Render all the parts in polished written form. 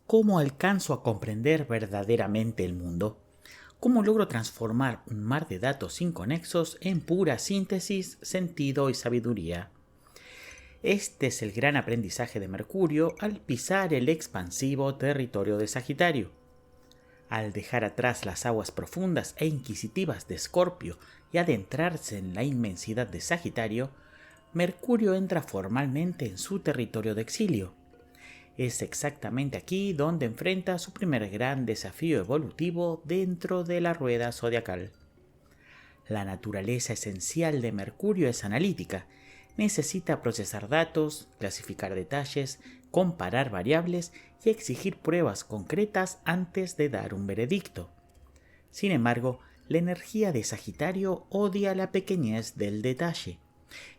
¿Cómo alcanzo a comprender verdaderamente el mundo? ¿Cómo logro transformar un mar de datos inconexos en pura síntesis, sentido y sabiduría? Este es el gran aprendizaje de Mercurio al pisar el expansivo territorio de Sagitario. Al dejar atrás las aguas profundas e inquisitivas de Escorpio y adentrarse en la inmensidad de Sagitario, Mercurio entra formalmente en su territorio de exilio. Es exactamente aquí donde enfrenta su primer gran desafío evolutivo dentro de la rueda zodiacal. La naturaleza esencial de Mercurio es analítica. Necesita procesar datos, clasificar detalles, comparar variables y exigir pruebas concretas antes de dar un veredicto. Sin embargo, la energía de Sagitario odia la pequeñez del detalle.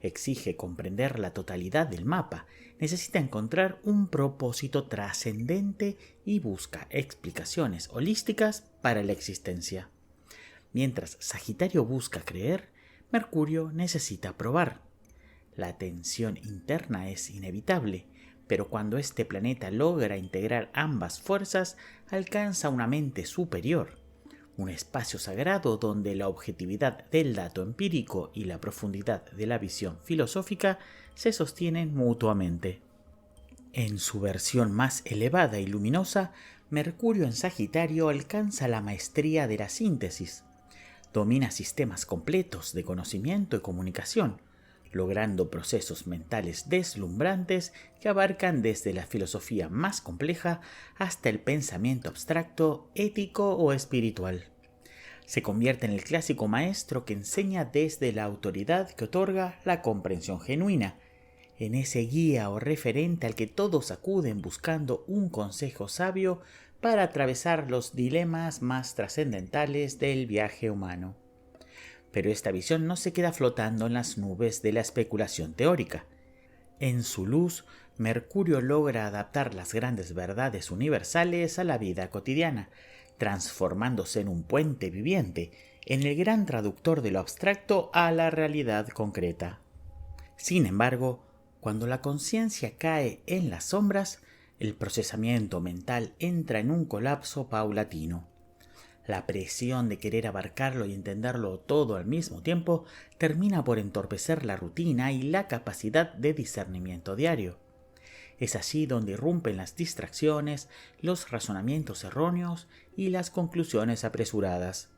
Exige comprender la totalidad del mapa, necesita encontrar un propósito trascendente y busca explicaciones holísticas para la existencia. Mientras Sagitario busca creer, Mercurio necesita probar. La tensión interna es inevitable, pero cuando este planeta logra integrar ambas fuerzas, alcanza una mente superior, un espacio sagrado donde la objetividad del dato empírico y la profundidad de la visión filosófica se sostienen mutuamente. En su versión más elevada y luminosa, Mercurio en Sagitario alcanza la maestría de la síntesis. Domina sistemas completos de conocimiento y comunicación, logrando procesos mentales deslumbrantes que abarcan desde la filosofía más compleja hasta el pensamiento abstracto, ético o espiritual. Se convierte en el clásico maestro que enseña desde la autoridad que otorga la comprensión genuina, en ese guía o referente al que todos acuden buscando un consejo sabio para atravesar los dilemas más trascendentales del viaje humano. Pero esta visión no se queda flotando en las nubes de la especulación teórica. En su luz, Mercurio logra adaptar las grandes verdades universales a la vida cotidiana, transformándose en un puente viviente, en el gran traductor de lo abstracto a la realidad concreta. Sin embargo, cuando la conciencia cae en las sombras, el procesamiento mental entra en un colapso paulatino. La presión de querer abarcarlo y entenderlo todo al mismo tiempo termina por entorpecer la rutina y la capacidad de discernimiento diario. Es allí donde irrumpen las distracciones, los razonamientos erróneos y las conclusiones apresuradas.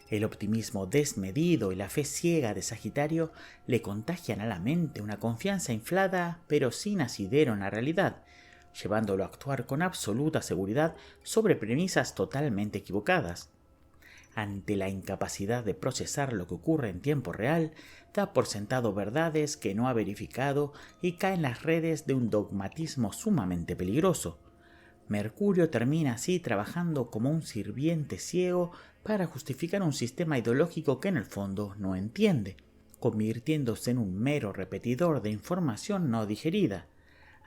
El optimismo desmedido y la fe ciega de Sagitario le contagian a la mente una confianza inflada pero sin asidero en la realidad, llevándolo a actuar con absoluta seguridad sobre premisas totalmente equivocadas. Ante la incapacidad de procesar lo que ocurre en tiempo real, da por sentado verdades que no ha verificado y cae en las redes de un dogmatismo sumamente peligroso. Mercurio termina así trabajando como un sirviente ciego para justificar un sistema ideológico que en el fondo no entiende, convirtiéndose en un mero repetidor de información no digerida,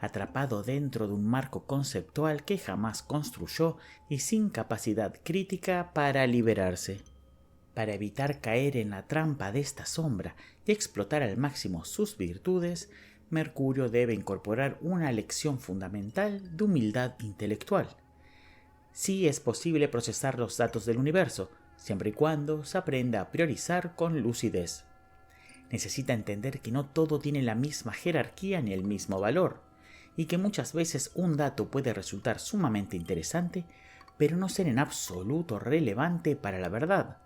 atrapado dentro de un marco conceptual que jamás construyó y sin capacidad crítica para liberarse. Para evitar caer en la trampa de esta sombra y explotar al máximo sus virtudes, Mercurio debe incorporar una lección fundamental de humildad intelectual. Sí es posible procesar los datos del universo, siempre y cuando se aprenda a priorizar con lucidez. Necesita entender que no todo tiene la misma jerarquía ni el mismo valor, y que muchas veces un dato puede resultar sumamente interesante, pero no ser en absoluto relevante para la verdad.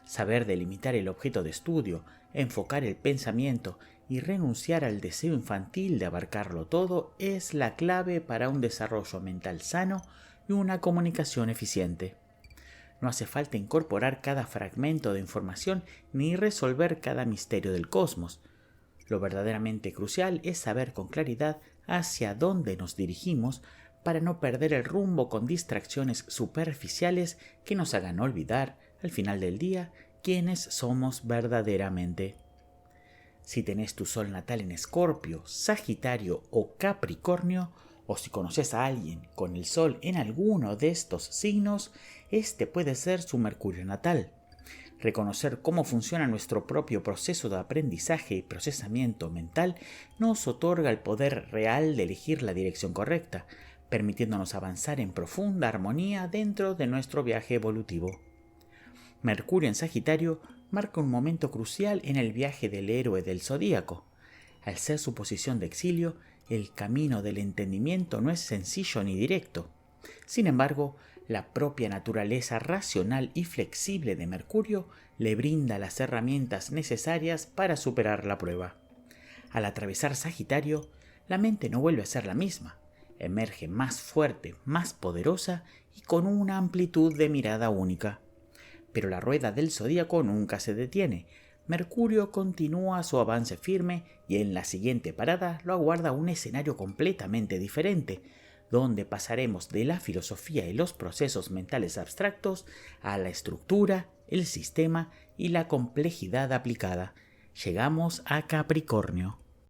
Saber delimitar el objeto de estudio, enfocar el pensamiento y renunciar al deseo infantil de abarcarlo todo es la clave para un desarrollo mental sano y una comunicación eficiente. No hace falta incorporar cada fragmento de información ni resolver cada misterio del cosmos. Lo verdaderamente crucial es saber con claridad hacia dónde nos dirigimos para no perder el rumbo con distracciones superficiales que nos hagan olvidar, al final del día, quiénes somos verdaderamente. Si tenés tu sol natal en Escorpio, Sagitario o Capricornio, o si conoces a alguien con el sol en alguno de estos signos, este puede ser su Mercurio natal. Reconocer cómo funciona nuestro propio proceso de aprendizaje y procesamiento mental nos otorga el poder real de elegir la dirección correcta, permitiéndonos avanzar en profunda armonía dentro de nuestro viaje evolutivo. Mercurio en Sagitario marca un momento crucial en el viaje del héroe del zodíaco. Al ser su posición de exilio, el camino del entendimiento no es sencillo ni directo. Sin embargo, la propia naturaleza racional y flexible de Mercurio le brinda las herramientas necesarias para superar la prueba. Al atravesar Sagitario, la mente no vuelve a ser la misma. Emerge más fuerte, más poderosa y con una amplitud de mirada única. Pero la rueda del zodíaco nunca se detiene. Mercurio continúa su avance firme y en la siguiente parada lo aguarda un escenario completamente diferente, donde pasaremos de la filosofía y los procesos mentales abstractos a la estructura, el sistema y la complejidad aplicada. Llegamos a Capricornio.